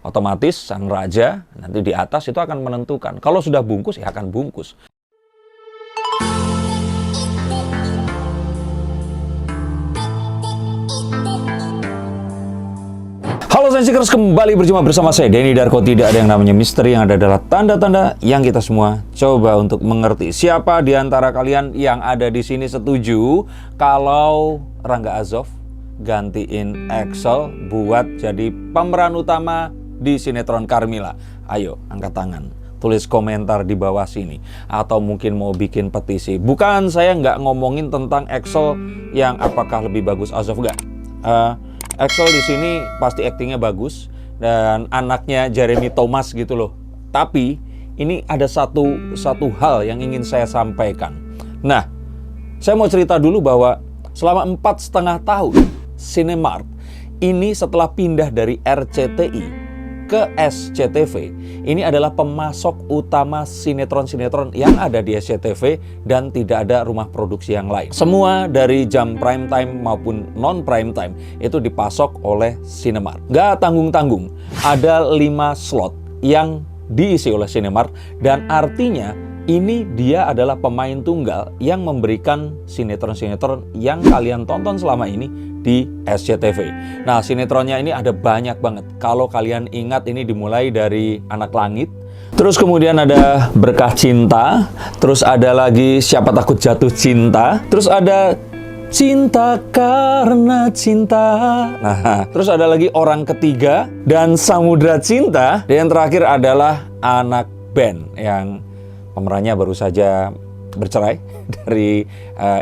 Otomatis sang raja nanti di atas itu akan menentukan. Kalau sudah bungkus ya akan bungkus. Halo Sensikers, kembali berjumpa bersama saya Denny Darko. Tidak ada yang namanya misteri, yang ada adalah tanda-tanda yang kita semua coba untuk mengerti. Siapa di antara kalian yang ada di sini setuju kalau Rangga Azov gantiin Axel buat jadi pemeran utama di sinetron Carmilla? Ayo angkat tangan, tulis komentar di bawah sini. Atau mungkin mau bikin petisi. Bukan, saya nggak ngomongin tentang Axel yang apakah lebih bagus Azov nggak. Axel di sini pasti aktingnya bagus dan anaknya Jeremy Thomas gitu loh. Tapi ini ada satu hal yang ingin saya sampaikan. Nah, saya mau cerita dulu bahwa selama 4,5 tahun Cinemark ini setelah pindah dari RCTI ke SCTV, ini adalah pemasok utama sinetron-sinetron yang ada di SCTV dan tidak ada rumah produksi yang lain. Semua dari jam prime time maupun non prime time itu dipasok oleh Cinemark. Gak tanggung-tanggung, ada 5 slot yang diisi oleh Cinemark dan artinya ini dia adalah pemain tunggal yang memberikan sinetron-sinetron yang kalian tonton selama ini di SCTV. Nah, sinetronnya ini ada banyak banget. Kalau kalian ingat, ini dimulai dari Anak Langit, terus kemudian ada Berkah Cinta, terus ada lagi Siapa Takut Jatuh Cinta, terus ada Cinta Karena Cinta. Nah, terus ada lagi Orang Ketiga dan Samudra Cinta. Dan yang terakhir adalah Anak Band yang pemerannya baru saja bercerai dari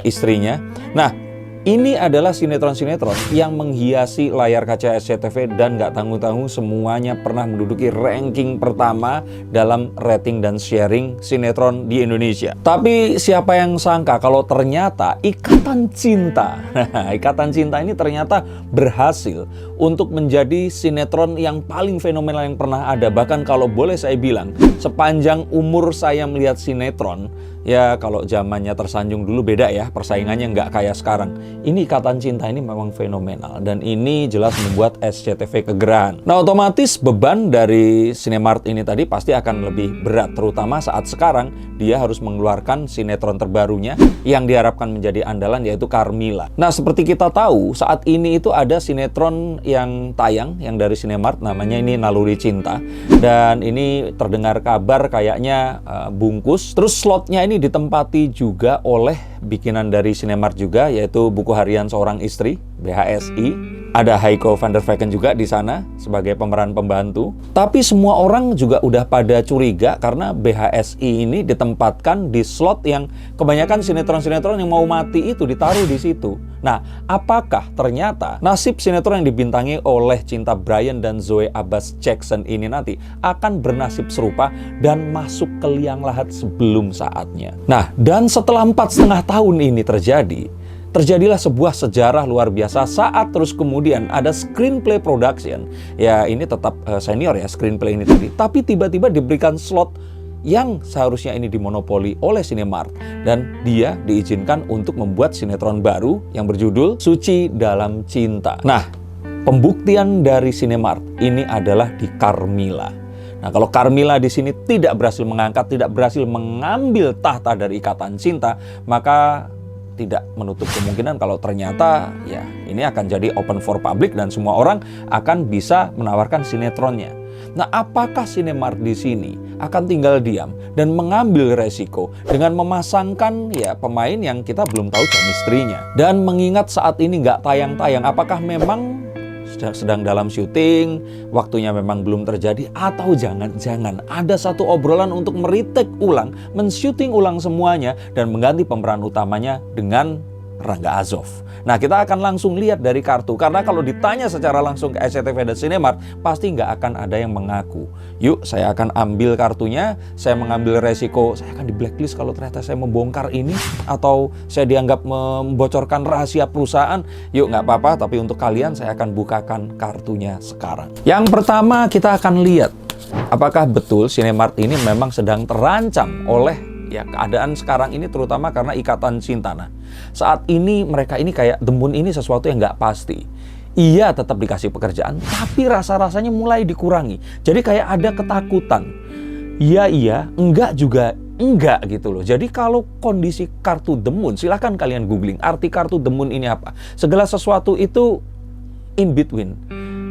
istrinya. Nah, ini adalah sinetron-sinetron yang menghiasi layar kaca SCTV dan nggak tanggung-tanggung semuanya pernah menduduki ranking pertama dalam rating dan sharing sinetron di Indonesia. Tapi siapa yang sangka kalau ternyata Ikatan Cinta, Ikatan Cinta ini ternyata berhasil untuk menjadi sinetron yang paling fenomenal yang pernah ada. Bahkan kalau boleh saya bilang, sepanjang umur saya melihat sinetron, ya kalau zamannya Tersanjung dulu beda ya, persaingannya nggak kayak sekarang. Ini Ikatan Cinta ini memang fenomenal dan ini jelas membuat SCTV kegerahan. Nah, otomatis beban dari Cinemark ini tadi pasti akan lebih berat, terutama saat sekarang dia harus mengeluarkan sinetron terbarunya yang diharapkan menjadi andalan, yaitu Carmilla. Nah, seperti kita tahu saat ini itu ada sinetron yang tayang yang dari Cinemark, namanya ini Naluri Cinta, dan ini terdengar kabar kayaknya bungkus. Terus slotnya ini ditempati juga oleh bikinan dari Cinemark juga, yaitu Buku Harian Seorang Istri, BHSI. Ada Heiko van der Vecken juga di sana sebagai pemeran pembantu. Tapi semua orang juga udah pada curiga karena BHSI ini ditempatkan di slot yang kebanyakan sinetron-sinetron yang mau mati itu ditaruh di situ. Nah, apakah ternyata nasib sinetron yang dibintangi oleh Cinta Bryan dan Zoe Abbas Jackson ini nanti akan bernasib serupa dan masuk ke liang lahat sebelum saatnya? Nah, dan setelah 4,5 tahun ini terjadilah sebuah sejarah luar biasa saat terus kemudian ada Screenplay Production. Ya, ini tetap senior ya Screenplay ini tadi. Tapi tiba-tiba diberikan slot yang seharusnya ini dimonopoli oleh Cinemark. Dan dia diizinkan untuk membuat sinetron baru yang berjudul Suci Dalam Cinta. Nah, pembuktian dari Cinemark ini adalah di Carmilla. Nah, kalau Carmilla di sini tidak berhasil mengangkat, tidak berhasil mengambil tahta dari Ikatan Cinta, maka tidak menutup kemungkinan kalau ternyata ya ini akan jadi open for public dan semua orang akan bisa menawarkan sinetronnya. Nah, apakah Cinemark di sini akan tinggal diam dan mengambil resiko dengan memasangkan ya pemain yang kita belum tahu chemistry-nya? Dan mengingat saat ini nggak tayang-tayang, apakah memang sedang dalam syuting, waktunya memang belum terjadi, atau jangan-jangan ada satu obrolan untuk meritek ulang, men-syuting ulang semuanya dan mengganti pemeran utamanya dengan Rangga Azov. Nah, kita akan langsung lihat dari kartu, karena kalau ditanya secara langsung ke SCTV dan Cinemark pasti nggak akan ada yang mengaku. Yuk, saya akan ambil kartunya, saya mengambil resiko, saya akan di blacklist kalau ternyata saya membongkar ini, atau saya dianggap membocorkan rahasia perusahaan. Yuk, nggak apa-apa, tapi untuk kalian saya akan bukakan kartunya sekarang. Yang pertama kita akan lihat, apakah betul Cinemark ini memang sedang terancam oleh ya keadaan sekarang ini, terutama karena Ikatan Cinta. Nah, saat ini mereka ini kayak demun ini sesuatu yang nggak pasti. Iya tetap dikasih pekerjaan, tapi rasa-rasanya mulai dikurangi. Jadi kayak ada ketakutan. Iya, enggak juga enggak gitu loh. Jadi kalau kondisi kartu the moon, silahkan kalian googling arti kartu the moon ini apa. Segala sesuatu itu in between.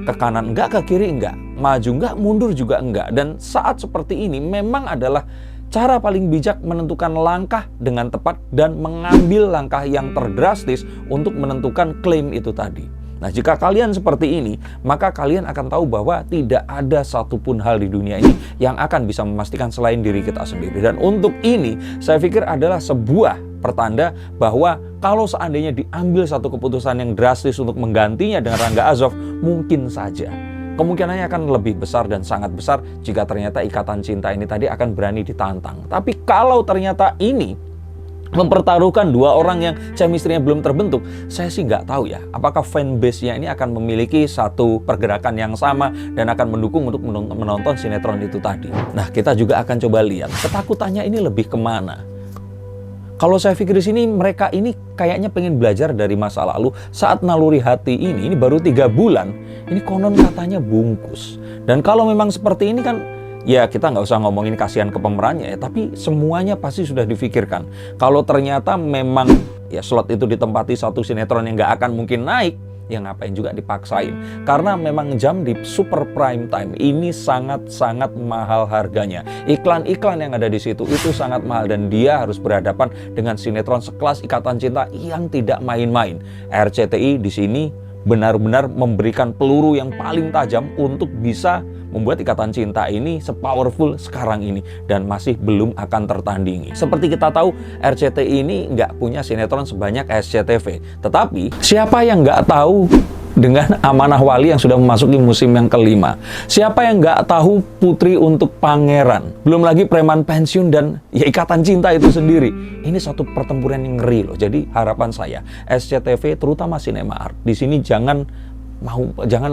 Ke kanan enggak, ke kiri enggak. Maju enggak, mundur juga enggak. Dan saat seperti ini memang adalah cara paling bijak menentukan langkah dengan tepat dan mengambil langkah yang terdrastis untuk menentukan klaim itu tadi. Nah, jika kalian seperti ini, maka kalian akan tahu bahwa tidak ada satupun hal di dunia ini yang akan bisa memastikan selain diri kita sendiri. Dan untuk ini, saya pikir adalah sebuah pertanda bahwa kalau seandainya diambil satu keputusan yang drastis untuk menggantinya dengan Rangga Azov, mungkin saja kemungkinannya akan lebih besar dan sangat besar jika ternyata ikatan cinta ini tadi akan berani ditantang. Tapi kalau ternyata ini mempertaruhkan dua orang yang chemistry-nya belum terbentuk, saya sih nggak tahu ya apakah fanbase-nya ini akan memiliki satu pergerakan yang sama dan akan mendukung untuk menonton sinetron itu tadi. Nah, kita juga akan coba lihat ketakutannya ini lebih kemana. Kalau saya pikir di sini mereka ini kayaknya pengen belajar dari masa lalu. Saat Naluri Hati ini baru 3 bulan, ini konon katanya bungkus. Dan kalau memang seperti ini kan, ya kita nggak usah ngomongin kasihan ke pemerannya ya, tapi semuanya pasti sudah difikirkan. Kalau ternyata memang ya slot itu ditempati satu sinetron yang nggak akan mungkin naik, ya ngapain juga dipaksain. Karena memang jam di super prime time ini sangat-sangat mahal harganya. Iklan-iklan yang ada di situ itu sangat mahal dan dia harus berhadapan dengan sinetron sekelas Ikatan Cinta yang tidak main-main. RCTI di sini benar-benar memberikan peluru yang paling tajam untuk bisa membuat Ikatan Cinta ini sepowerful sekarang ini dan masih belum akan tertandingi. Seperti kita tahu, RCTI ini nggak punya sinetron sebanyak SCTV. Tetapi siapa yang nggak tahu dengan Amanah Wali yang sudah memasuki musim yang kelima? Siapa yang nggak tahu Putri untuk Pangeran? Belum lagi Preman Pensiun dan ya Ikatan Cinta itu sendiri. Ini satu pertempuran yang ngeri loh. Jadi harapan saya SCTV terutama Cinema Art di sini jangan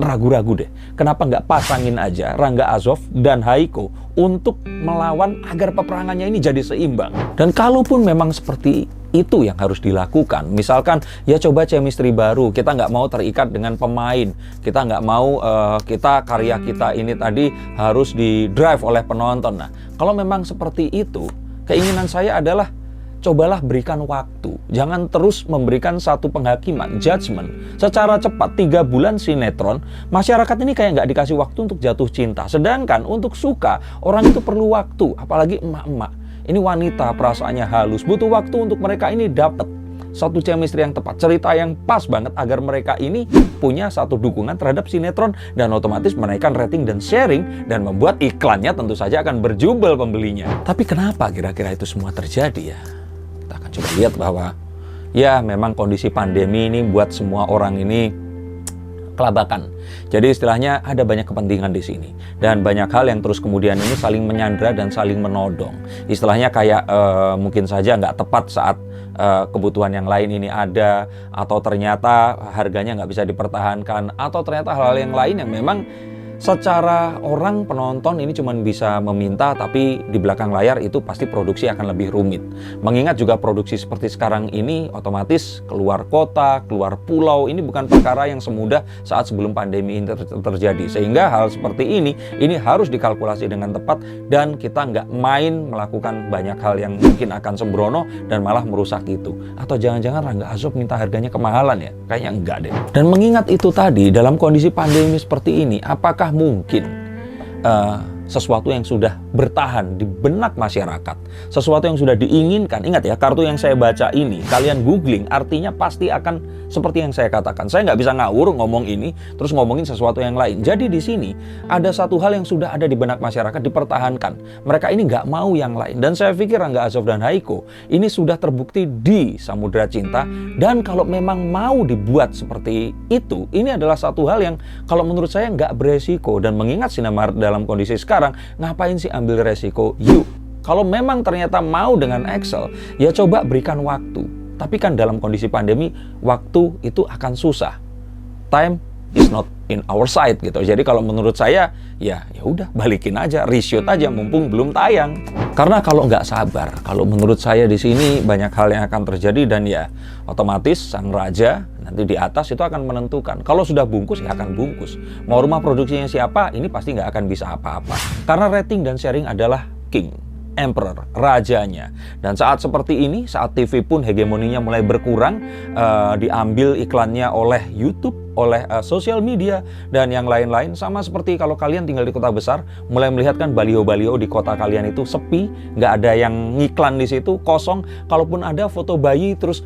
ragu-ragu deh. Kenapa nggak pasangin aja Rangga Azov dan Haiko untuk melawan agar peperangannya ini jadi seimbang. Dan kalaupun memang seperti itu yang harus dilakukan, misalkan ya coba chemistry baru, kita nggak mau terikat dengan pemain, kita nggak mau karya kita ini tadi harus di drive oleh penonton. Nah, kalau memang seperti itu, keinginan saya adalah cobalah berikan waktu. Jangan terus memberikan satu penghakiman, judgement. Secara cepat, 3 bulan sinetron, masyarakat ini kayak nggak dikasih waktu untuk jatuh cinta. Sedangkan untuk suka, orang itu perlu waktu. Apalagi emak-emak. Ini wanita, perasaannya halus. Butuh waktu untuk mereka ini dapat satu chemistry yang tepat, cerita yang pas banget agar mereka ini punya satu dukungan terhadap sinetron dan otomatis menaikkan rating dan sharing dan membuat iklannya tentu saja akan berjubel pembelinya. Tapi kenapa kira-kira itu semua terjadi ya? Kita akan coba lihat bahwa ya memang kondisi pandemi ini buat semua orang ini kelabakan. Jadi istilahnya ada banyak kepentingan di sini dan banyak hal yang terus kemudian ini saling menyandra dan saling menodong. Istilahnya kayak mungkin saja nggak tepat saat kebutuhan yang lain ini ada, atau ternyata harganya nggak bisa dipertahankan, atau ternyata hal-hal yang lain yang memang secara orang penonton ini cuma bisa meminta, tapi di belakang layar itu pasti produksi akan lebih rumit. Mengingat juga produksi seperti sekarang ini otomatis keluar kota, keluar pulau, ini bukan perkara yang semudah saat sebelum pandemi ini terjadi. Sehingga hal seperti ini harus dikalkulasi dengan tepat dan kita nggak main melakukan banyak hal yang mungkin akan sembrono dan malah merusak itu. Atau jangan-jangan Rangga Azov minta harganya kemahalan ya? Kayaknya enggak deh. Dan mengingat itu tadi, dalam kondisi pandemi seperti ini, apakah mungkin sesuatu yang sudah bertahan di benak masyarakat, sesuatu yang sudah diinginkan? Ingat ya, kartu yang saya baca ini, kalian googling, artinya pasti akan seperti yang saya katakan. Saya nggak bisa ngawur ngomong ini, terus ngomongin sesuatu yang lain. Jadi di sini, ada satu hal yang sudah ada di benak masyarakat, dipertahankan. Mereka ini nggak mau yang lain. Dan saya pikir Rangga Azov dan Haiko, ini sudah terbukti di Samudra Cinta. Dan kalau memang mau dibuat seperti itu, ini adalah satu hal yang kalau menurut saya nggak beresiko. Dan mengingat Cinema Art dalam kondisi sekarang, ngapain sih ambil resiko? Yuk, kalau memang ternyata mau dengan Excel, ya coba berikan waktu. Tapi kan dalam kondisi pandemi, waktu itu akan susah. Time is not in our side gitu. Jadi kalau menurut saya, ya udah balikin aja, reshoot aja mumpung belum tayang. Karena kalau nggak sabar, kalau menurut saya di sini banyak hal yang akan terjadi dan ya otomatis sang raja nanti di atas itu akan menentukan. Kalau sudah bungkus ya akan bungkus. Mau rumah produksinya siapa, ini pasti nggak akan bisa apa-apa. Karena rating dan sharing adalah king, emperor, rajanya. Dan saat seperti ini, saat TV pun hegemoninya mulai berkurang, diambil iklannya oleh YouTube, oleh sosial media, dan yang lain-lain. Sama seperti kalau kalian tinggal di kota besar, mulai melihat kan baliho-baliho di kota kalian itu sepi, nggak ada yang ngiklan di situ, kosong. Kalaupun ada foto bayi, terus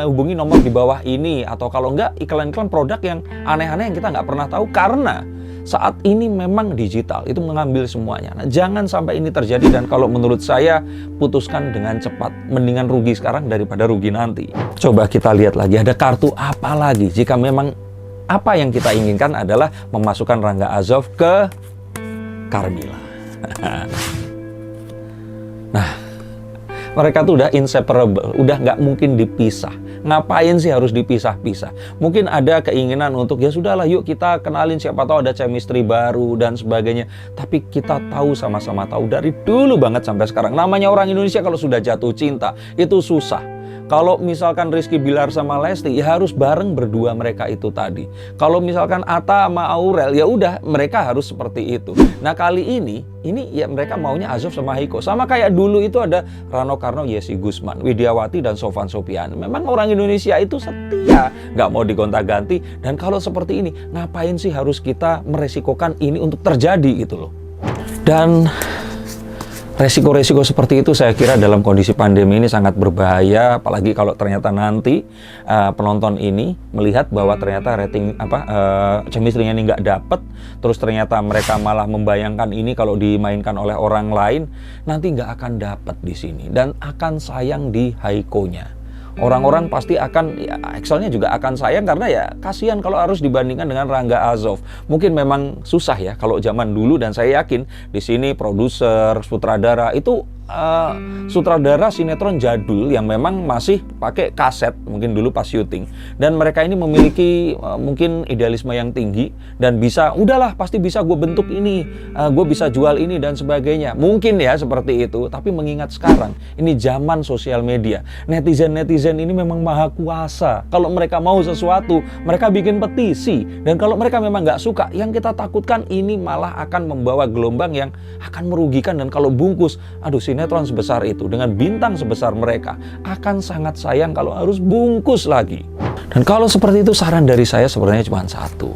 hubungi nomor di bawah ini. Atau kalau nggak, iklan-iklan produk yang aneh-aneh yang kita nggak pernah tahu. Karena saat ini memang digital, itu mengambil semuanya. Nah, jangan sampai ini terjadi, dan kalau menurut saya, putuskan dengan cepat. Mendingan rugi sekarang daripada rugi nanti. Coba kita lihat lagi, ada kartu apa lagi jika memang apa yang kita inginkan adalah memasukkan Rangga Azov ke Carmilla. Nah, mereka tuh udah inseparable, udah nggak mungkin dipisah. Ngapain sih harus dipisah-pisah? Mungkin ada keinginan untuk ya sudahlah yuk kita kenalin, siapa tahu ada chemistry baru dan sebagainya. Tapi kita tahu, sama-sama tahu dari dulu banget sampai sekarang, namanya orang Indonesia kalau sudah jatuh cinta itu susah. Kalau misalkan Rizky Bilar sama Lesti, ya harus bareng berdua mereka itu tadi. Kalau misalkan Atta sama Aurel, ya udah mereka harus seperti itu. Nah kali ini ya mereka maunya Azov sama Haiko. Sama kayak dulu itu ada Rano Karno, Yesi Gusman, Widiawati, dan Sofan Sopian. Memang orang Indonesia itu setia, nggak mau digonta-ganti. Dan kalau seperti ini, ngapain sih harus kita meresikokan ini untuk terjadi gitu loh. Dan resiko-resiko seperti itu saya kira dalam kondisi pandemi ini sangat berbahaya, apalagi kalau ternyata nanti penonton ini melihat bahwa ternyata rating chemistry-nya ini nggak dapet, terus ternyata mereka malah membayangkan ini kalau dimainkan oleh orang lain, nanti nggak akan dapet di sini dan akan sayang di Haiko-nya. Orang-orang pasti akan, ya Excelnya juga akan sayang karena ya kasihan kalau harus dibandingkan dengan Rangga Azov. Mungkin memang susah ya kalau zaman dulu, dan saya yakin di sini produser, sutradara itu sutradara sinetron jadul yang memang masih pakai kaset mungkin dulu pas syuting, dan mereka ini memiliki mungkin idealisme yang tinggi dan bisa, udahlah pasti bisa gue bentuk ini, gue bisa jual ini dan sebagainya, mungkin ya seperti itu. Tapi mengingat sekarang ini zaman sosial media, netizen ini memang maha kuasa. Kalau mereka mau sesuatu, mereka bikin petisi, dan kalau mereka memang nggak suka, yang kita takutkan ini malah akan membawa gelombang yang akan merugikan. Dan kalau bungkus, aduh, sinetron sebesar itu dengan bintang sebesar mereka akan sangat sayang kalau harus bungkus lagi. Dan kalau seperti itu, saran dari saya sebenarnya cuma satu.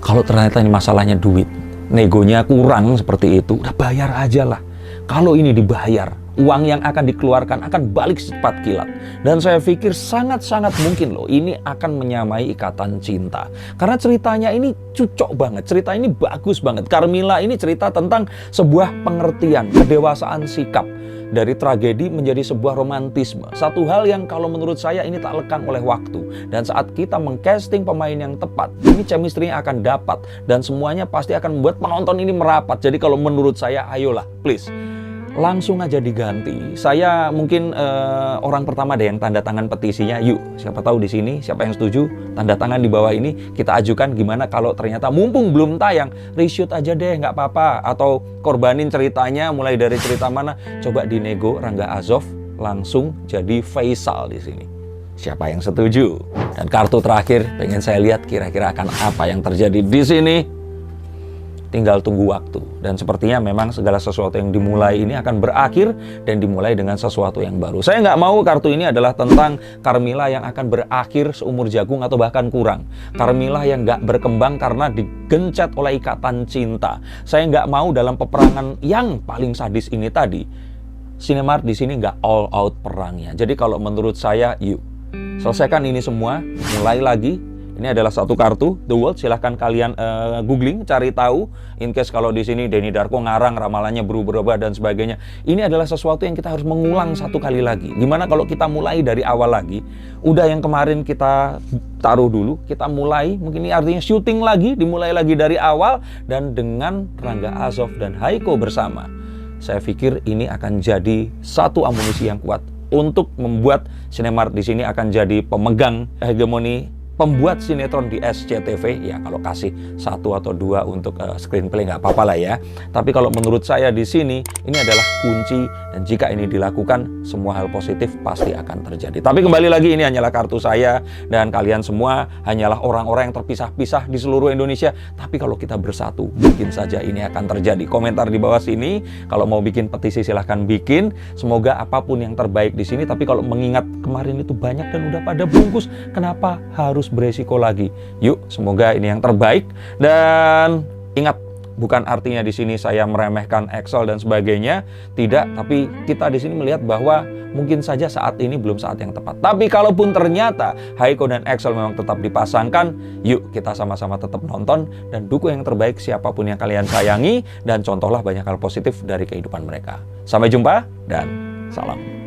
Kalau ternyata ini masalahnya duit, negonya kurang seperti itu, udah bayar aja lah. Kalau ini dibayar, uang yang akan dikeluarkan akan balik secepat kilat. Dan saya pikir sangat-sangat mungkin loh ini akan menyamai Ikatan Cinta. Karena ceritanya ini cocok banget, cerita ini bagus banget. Carmilla ini cerita tentang sebuah pengertian, kedewasaan sikap. Dari tragedi menjadi sebuah romantisme. Satu hal yang kalau menurut saya ini tak lekang oleh waktu. Dan saat kita mengcasting pemain yang tepat, ini chemistry-nya akan dapat. Dan semuanya pasti akan membuat penonton ini merapat. Jadi kalau menurut saya, ayolah please, langsung aja diganti. Saya mungkin orang pertama deh yang tanda tangan petisinya. Yuk, siapa tahu di sini siapa yang setuju, tanda tangan di bawah ini, kita ajukan. Gimana kalau ternyata mumpung belum tayang, reshoot aja deh, nggak apa-apa. Atau korbanin ceritanya, mulai dari cerita mana, coba dinego Rangga Azov langsung jadi Faisal di sini. Siapa yang setuju? Dan kartu terakhir, pengen saya lihat kira-kira akan apa yang terjadi di sini. Tinggal tunggu waktu. Dan sepertinya memang segala sesuatu yang dimulai ini akan berakhir dan dimulai dengan sesuatu yang baru. Saya nggak mau kartu ini adalah tentang Carmilla yang akan berakhir seumur jagung atau bahkan kurang. Carmilla yang nggak berkembang karena digencet oleh Ikatan Cinta. Saya nggak mau dalam peperangan yang paling sadis ini tadi, Cinemark di sini nggak all out perangnya. Jadi kalau menurut saya, yuk selesaikan ini semua, mulai lagi. Ini adalah satu kartu The World. Silahkan kalian googling, cari tahu. In case kalau di sini Denny Darko ngarang, ramalannya berubah-ubah dan sebagainya. Ini adalah sesuatu yang kita harus mengulang satu kali lagi. Gimana kalau kita mulai dari awal lagi? Udah yang kemarin kita taruh dulu, kita mulai. Mungkin ini artinya syuting lagi, dimulai lagi dari awal. Dan dengan Rangga Azov dan Haiko bersama, saya pikir ini akan jadi satu amunisi yang kuat untuk membuat Cinemark di sini akan jadi pemegang hegemoni pembuat sinetron di SCTV, ya kalau kasih 1 atau 2 untuk screenplay nggak apa-apa lah ya. Tapi kalau menurut saya di sini, ini adalah kunci, dan jika ini dilakukan, semua hal positif pasti akan terjadi. Tapi kembali lagi, ini hanyalah kartu saya, dan kalian semua hanyalah orang-orang yang terpisah-pisah di seluruh Indonesia. Tapi kalau kita bersatu, mungkin saja ini akan terjadi. Komentar di bawah sini, kalau mau bikin petisi silahkan bikin. Semoga apapun yang terbaik di sini, tapi kalau mengingat kemarin itu banyak dan udah pada bungkus, kenapa harus beresiko lagi? Yuk, semoga ini yang terbaik. Dan ingat, bukan artinya di sini saya meremehkan Excel dan sebagainya, tidak. Tapi kita di sini melihat bahwa mungkin saja saat ini belum saat yang tepat. Tapi kalaupun ternyata Haiko dan Excel memang tetap dipasangkan, yuk kita sama-sama tetap nonton dan dukung yang terbaik siapapun yang kalian sayangi, dan contohlah banyak hal positif dari kehidupan mereka. Sampai jumpa dan salam.